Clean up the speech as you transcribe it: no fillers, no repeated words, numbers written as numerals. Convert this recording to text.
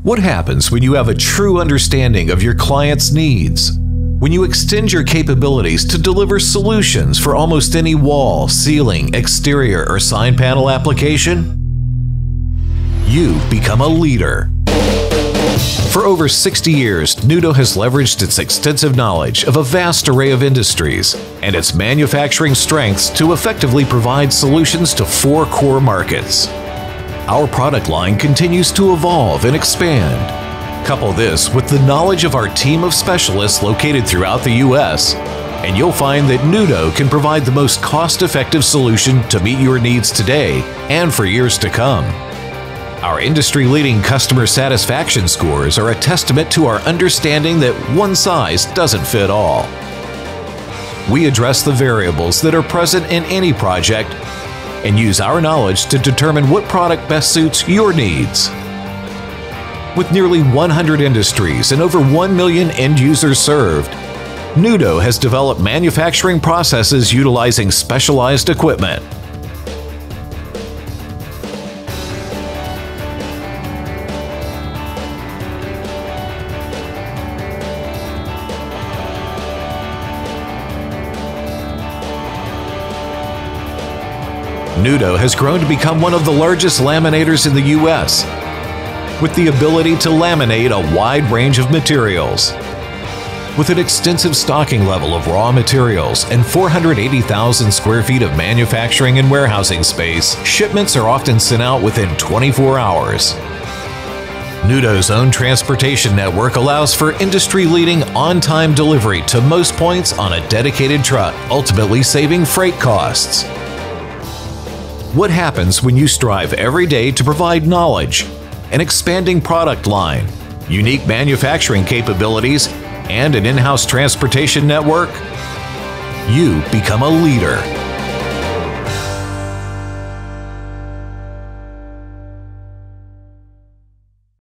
What happens when you have a true understanding of your client's needs? When you extend your capabilities to deliver solutions for almost any wall, ceiling, exterior, or sign panel application? You become a leader. For over 60 years, Nudo has leveraged its extensive knowledge of a vast array of industries and its manufacturing strengths to effectively provide solutions to 4 core markets. Our product line continues to evolve and expand. Couple this with the knowledge of our team of specialists located throughout the U.S., and you'll find that Nudo can provide the most cost-effective solution to meet your needs today and for years to come. Our industry-leading customer satisfaction scores are a testament to our understanding that one size doesn't fit all. We address the variables that are present in any project and use our knowledge to determine what product best suits your needs. With nearly 100 industries and over 1 million end users served, Nudo has developed manufacturing processes utilizing specialized equipment. Nudo has grown to become one of the largest laminators in the U.S., with the ability to laminate a wide range of materials. With an extensive stocking level of raw materials and 480,000 square feet of manufacturing and warehousing space, shipments are often sent out within 24 hours. Nudo's own transportation network allows for industry-leading on-time delivery to most points on a dedicated truck, ultimately saving freight costs. What happens when you strive every day to provide knowledge, an expanding product line, unique manufacturing capabilities, and an in-house transportation network? You become a leader.